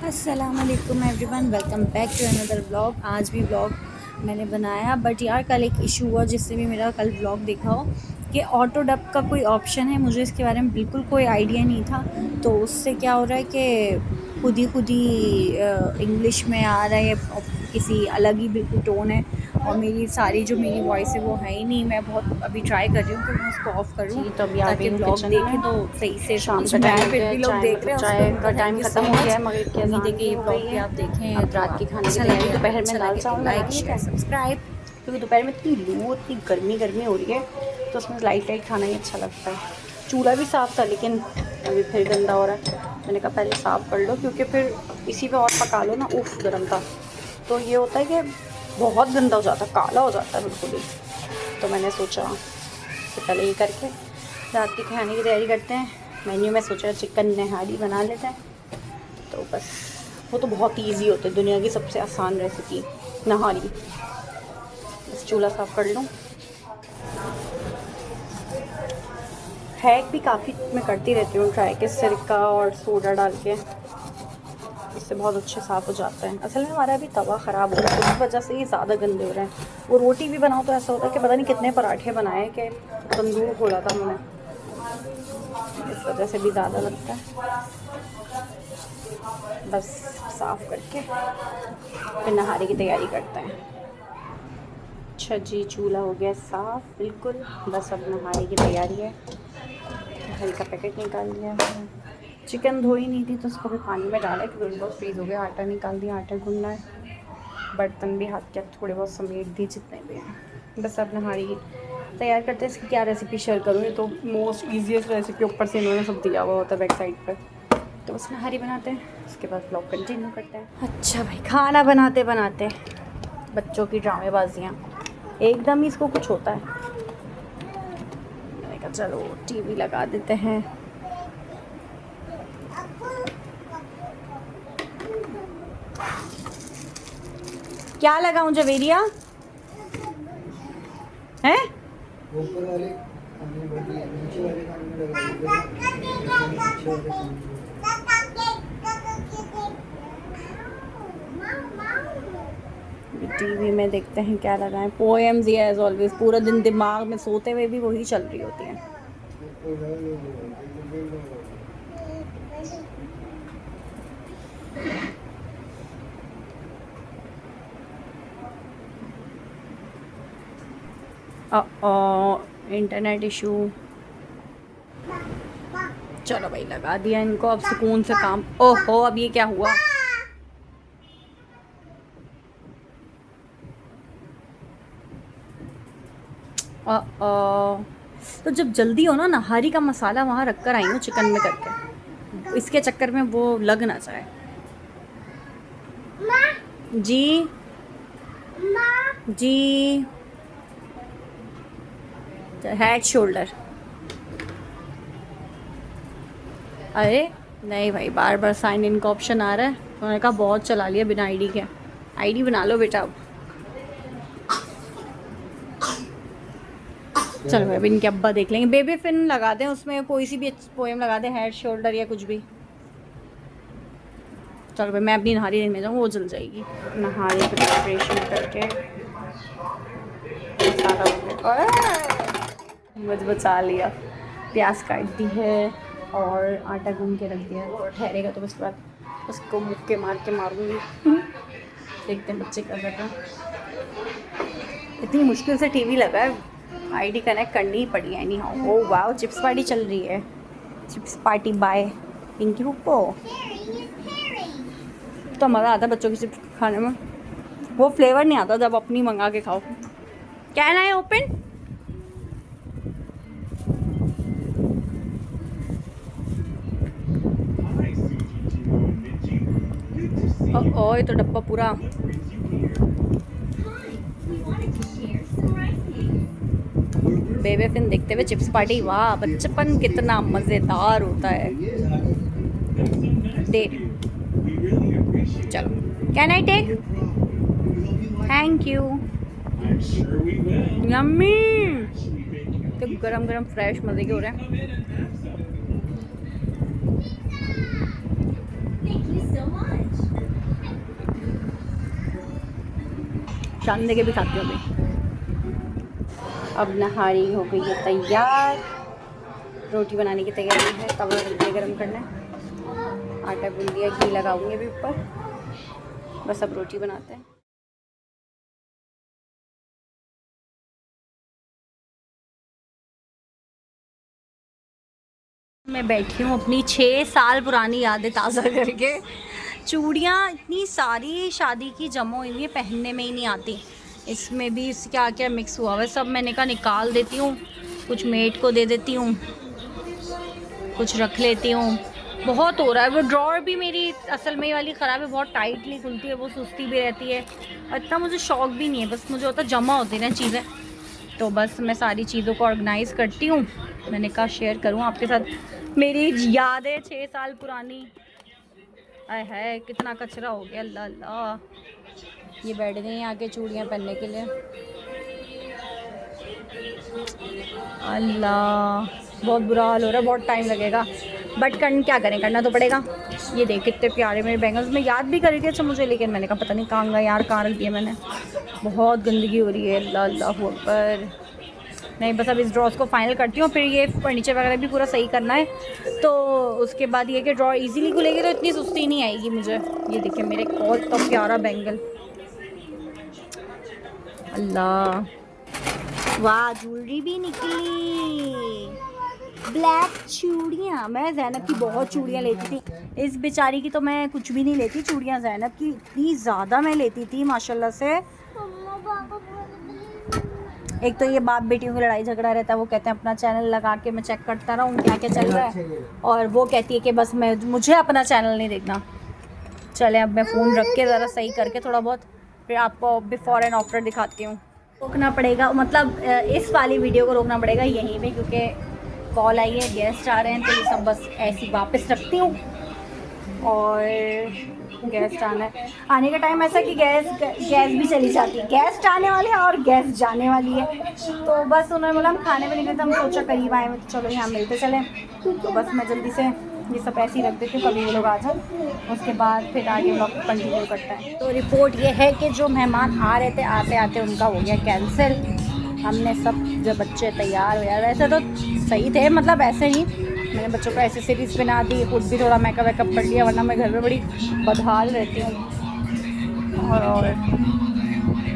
अस्सलामुअलैकुम everyone, welcome back to another vlog. आज भी व्लॉग मैंने बनाया, बट यार कल एक इशू हुआ जिससे भी मेरा कल व्लॉग देखा हो कि ऑटो डब का कोई ऑप्शन है। मुझे इसके बारे में बिल्कुल कोई आइडिया नहीं था। तो उससे क्या हो रहा है कि खुद ही इंग्लिश में आ रहा है, किसी अलग ही बिल्कुल टोन है, और मेरी सारी जो मेरी वॉइस है वो है ही नहीं। मैं बहुत अभी ट्राई कर रही हूँ कि मैं उसको ऑफ़ करूँ जी, तो अभी आ गई ताकि हूँ व्लॉग किचन देखें में। तो सही से शाम समझ का में टाइम आए। हो फिर गया है, भी लोग चाय देख मतलब रहे हैं उसको चाय उनका का थैंक टाइम यू ख़त्म सो हो गया मच। है, मगरिब की उम्मीद है अज़ान कि भी ये हो व्लॉग गई भी है। आप देखें। अब तो रात की आपको खाने की अच्छा लगे, तैयारी। अगर दोपहर में अच्छा दाल लगे तो चावल बना लाइक लिए शेयर थे, सब्सक्राइब। क्योंकि दोपहर में इतनी लू, इतनी गर्मी हो रही है, तो उसमें लाइट लाइट खाना ही अच्छा लगता है। चूल्हा भी साफ़ था, लेकिन अभी फिर गंदा हो रहा है। मैंने कहा पहले साफ़ कर लो, क्योंकि फिर इसी पे और पका लो ना। उफ, गर्म था। तो ये होता है कि बहुत गंदा हो जाता है, काला हो जाता है बिल्कुल ही। तो मैंने सोचा कि पहले ये करके रात की खाने की तैयारी करते हैं। मेन्यू में सोचा चिकन नहारी बना लेते हैं। तो बस वो तो बहुत इजी होते हैं, दुनिया की सबसे आसान रेसिपी नहारी। बस चूल्हा साफ़ कर लूँ। हैक भी काफ़ी मैं करती रहती हूँ ट्राई, के सिरका और सोडा डाल के, इससे बहुत अच्छे साफ़ हो जाता है। असल में हमारा अभी तवा ख़राब हो रहा है, तो उस वजह से ये ज़्यादा गंदे हो रहे हैं। वो रोटी भी बनाओ तो ऐसा होता है कि पता नहीं कितने पराठे बनाए कि तंदूर खोला था हमने, इस वजह से भी ज़्यादा लगता है। बस साफ़ करके फिर नहारी की तैयारी करते हैं। अच्छा जी, चूल्हा हो गया साफ़ बिल्कुल। बस अब नहारी की तैयारी है। हल्का पैकेट निकाल लिया है। चिकन धोई नहीं थी तो उसको भी पानी में डाला, क्योंकि बहुत फ्रीज़ हो गया। आटा निकाल दिया, आटा गूंदना है। बर्तन भी हाथ के थोड़े बहुत समेट दिए जितने भी हैं। बस अब नहारी तैयार करते हैं। इसकी क्या रेसिपी शेयर करूँ, ये तो मोस्ट ईजीएस्ट रेसिपी, ऊपर से इन्होंने सब दिया हुआ होता है बैक साइड पर। तो बस नहारी बनाते हैं, उसके बाद ब्लॉग कंटिन्यू करते हैं। अच्छा भाई, खाना बनाते बनाते बच्चों की ड्रामेबाजियाँ, एकदम ही इसको कुछ होता है। मैंने कहा चलो टीवी लगा देते हैं। क्या लगाऊं जवेरिया है? ऊपर वाले खाने में नीचे वाले खाने में लगाइए, पीछे वाले खाने में। टीवी में देखते हैं क्या लगाएं। पोएम्स ही एज ऑलवेज, पूरा दिन दिमाग में सोते हुए भी वही चल रही होती हैं। Internet issue. चलो भाई, लगा दिया इनको, अब सुकून से काम। ओहो, अब ये क्या हुआ? तो जब जल्दी हो ना, नहारी का मसाला वहाँ रख कर आई हूँ चिकन में करके, इसके चक्कर में वो लग ना जाए। जी जी, हेड शोल्डर। अरे नहीं भाई, बार बार साइन इन का ऑप्शन आ रहा है। उन्होंने कहा बहुत चला लिया बिना आईडी के, आईडी बना लो बेटा अब। चलो भाई, अब इनके अब्बा देख लेंगे। बेबी फिन लगा दें, उसमें कोई सी भी पोएम लगा दें, हेड शोल्डर या कुछ भी। चलो भाई, मैं अपनी नहारी देखने जाऊँ, वो जल जाएगी। नहारी की प्रिपरेशन करके मुझे बचा लिया। प्याज काट दी है और आटा गूंद के रख दिया है, और ठहरेगा तो उसके बाद उसको मुक्के मार के मारूंगी। देखते हैं बच्चे क्या कर रहे हैं। इतनी मुश्किल से टीवी लगा है, आईडी कनेक्ट करनी ही पड़ी है एनी हाउ। ओ वाह, चिप्स पार्टी चल रही है। Chips party bye Pinky पुप्पो। तो मज़ा आता है बच्चों की चिप्स खाने में, वो फ्लेवर नहीं आता जब अपनी मंगा के खाओ। Can I open? ओ, ये तो डब्बा पूरा। बेबे फिन देखते हुए चिप्स पार्टी, वाह बचपन कितना मज़ेदार होता है। दे, चलो, can I take? Thank you. Yummy. तो गरम गरम फ्रेश मज़े के हो रहे हैं। शान के भी खाती हूँ अभी। अब नहारी हो गई है तैयार, रोटी बनाने की तैयारी है, तवा रख दिया गरम करना है, आटा गूंद दिया, घी लगाऊंगी अभी ऊपर, बस अब रोटी बनाते हैं। मैं बैठी हूँ अपनी 6 साल पुरानी यादें ताज़ा करके। चूड़ियाँ इतनी सारी शादी की जमा हुई हैं, पहनने में ही नहीं आती। इसमें भी क्या क्या मिक्स हुआ हुआ है सब, मैंने कहा निकाल देती हूँ, कुछ मेड को दे देती हूँ, कुछ रख लेती हूँ। बहुत हो रहा है। वो ड्रॉअर भी मेरी असल में वाली ख़राब है, बहुत टाइटली खुलती है, वो सुस्ती भी रहती है, और इतना मुझे शौक भी नहीं है। बस मुझे होता जमा होती ना चीज़ें, तो बस मैं सारी चीज़ों को ऑर्गेनाइज़ करती हूँ। मैंने कहा शेयर करूँ आपके साथ मेरी यादें 6 साल पुरानी। है कितना कचरा हो गया, अल्लाह अल्लाह। ये बैठ गई आके चूड़ियाँ पहनने के लिए, अल्लाह बहुत बुरा हाल हो रहा है, बहुत टाइम लगेगा, बट क्या करें, करना तो पड़ेगा। ये देख कितने प्यारे मेरे बैंगल्स, मैं याद भी करी थी अच्छा मुझे, लेकिन मैंने कहा पता नहीं कहाँ गए यार, कहाँ रख दिया मैंने। बहुत गंदगी हो रही है, अल्लाह अल्लाह पर नहीं, बस अब इस ड्रॉर्स को फाइनल करती हूँ, फिर ये फर्नीचर वगैरह भी पूरा सही करना है, तो उसके बाद ये कि ड्रॉर इजीली खुलेगी तो इतनी सुस्ती नहीं आएगी मुझे। ये देखिए मेरे बहुत तो प्यारा बैंगल, अल्लाह वाह, ज्वेलरी भी निकली, ब्लैक चूड़ियाँ। मैं ज़ैनब की बहुत चूड़ियाँ लेती थी, इस बेचारी की तो मैं कुछ भी नहीं लेती चूड़ियाँ, ज़ैनब की इतनी ज़्यादा मैं लेती थी माशाल्लाह से। एक तो ये बाप बेटियों की लड़ाई झगड़ा रहता है, वो कहते हैं अपना चैनल लगा के मैं चेक करता रहूँ क्या क्या चल रहा है, और वो कहती है कि बस मुझे अपना चैनल नहीं देखना। चले अब मैं फ़ोन रख के ज़रा सही करके थोड़ा बहुत, फिर आपको बिफ़ोर एंड आफ्टर दिखाती हूँ। रोकना पड़ेगा, मतलब इस वाली वीडियो को रोकना पड़ेगा यहीं पे, क्योंकि कॉल आई है, गेस्ट आ रहे हैं, तो ये सब बस ऐसी वापस रखती हूँ। और गेस्ट आना है, आने का टाइम ऐसा कि गैस भी चली जाती है, गेस्ट आने वाले हैं और गैस जाने वाली है, तो बस उन्होंने बोला हम खाने पे निकले थे, हम सोचा करीब आए हैं तो चलो यहाँ मिलते चले, तो बस मैं जल्दी से ये सब ऐसे ही रख देती हूँ, कभी वो लोग आ जाए, उसके बाद फिर आगे व्लॉग कंटिन्यू करता है। तो रिपोर्ट ये है कि जो मेहमान आ रहे थे आते आते उनका हो गया कैंसिल। हमने सब जब बच्चे तैयार हो, यार वैसे तो सही थे, मतलब ऐसे ही मैंने बच्चों को एसेसरीज पहना दी, खुद भी थोड़ा मेकअप वेकअप कर लिया, वरना मैं घर में बड़ी बदहाल रहती हूँ। और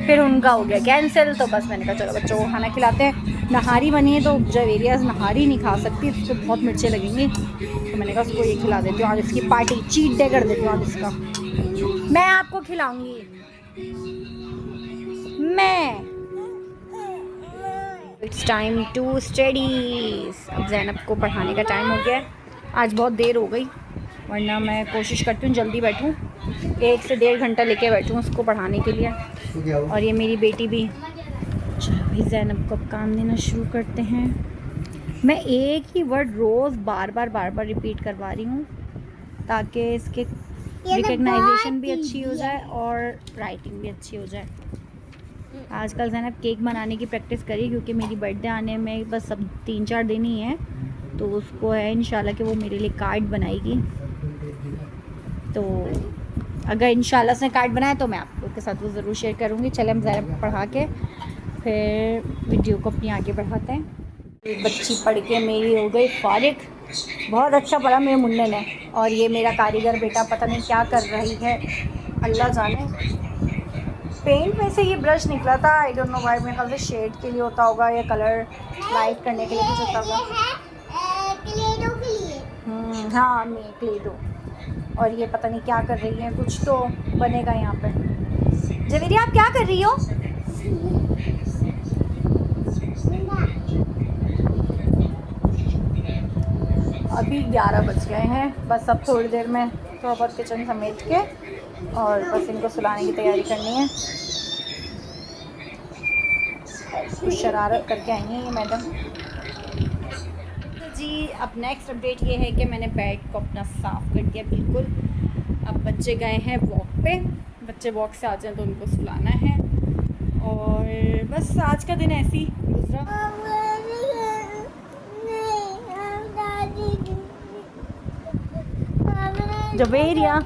फिर उनका हो गया कैंसिल, तो बस मैंने कहा चलो बच्चों को खाना खिलाते हैं। नहारी बनी है तो जवेरियाज नहारी नहीं खा सकती, उसको बहुत मिर्चें लगेंगी, तो मैंने कहा उसको ये खिला देती हूँ आज, इसकी पार्टी चीट डे कर देती हूँ आज इसका, मैं आपको खिलाऊँगी मैं। It's time to studies. अब ज़ैनब को पढ़ाने का टाइम हो गया है, आज बहुत देर हो गई, वरना मैं कोशिश करती हूँ जल्दी बैठूँ, 1 से 1.5 घंटा लेके बैठूँ उसको पढ़ाने के लिए। और ये मेरी बेटी भी। चलो भाई ज़ैनब को अब काम देना शुरू करते हैं। मैं एक ही वर्ड रोज़ बार बार रिपीट करवा रही हूँ, ताकि इसके रिकग्नाइजेशन भी अच्छी हो जाए और राइटिंग भी अच्छी हो जाए। आजकल ज़ैनब केक बनाने की प्रैक्टिस करी, क्योंकि मेरी बर्थडे आने में बस अब 3-4 दिन ही है, तो उसको है इंशाल्लाह कि वो मेरे लिए कार्ड बनाएगी। तो अगर इंशाल्लाह से कार्ड बनाए तो मैं आपको के साथ वो ज़रूर शेयर करूँगी। चले हम ज़ैनब को पढ़ा के फिर वीडियो को अपनी आगे बढ़ाते हैं। बच्ची पढ़ के मेरी हो गई फारिग, बहुत अच्छा पढ़ा मेरे मुन्ने ने। और ये मेरा कारीगर बेटा पता नहीं क्या कर रही है, अल्लाह जाने। पेंट में से ये ब्रश निकला था, आई डोंट नो व्हाई, मेरे ख्याल से शेड के लिए होता होगा या कलर लाइट करने के लिए कुछ होता होगा। क्लेडो के लिए। हाँ क्लेडो। और ये पता नहीं क्या कर रही है, कुछ तो बनेगा यहाँ पर। जवेरी आप क्या कर रही हो? अभी 11 बज गए हैं, बस अब थोड़ी देर में थोड़ा बहुत किचन समेट के और बस इनको सुलाने की तैयारी करनी है। कुछ शरारत करके आई हैं ये मैडम। तो जी अब नेक्स्ट अपडेट ये है कि मैंने बेड को अपना साफ़ कर दिया बिल्कुल। अब बच्चे गए हैं वॉक पे, बच्चे वॉक से आ जाए तो उनको सुलाना है। और बस आज का दिन ऐसे ही गुजरा। जवेरिया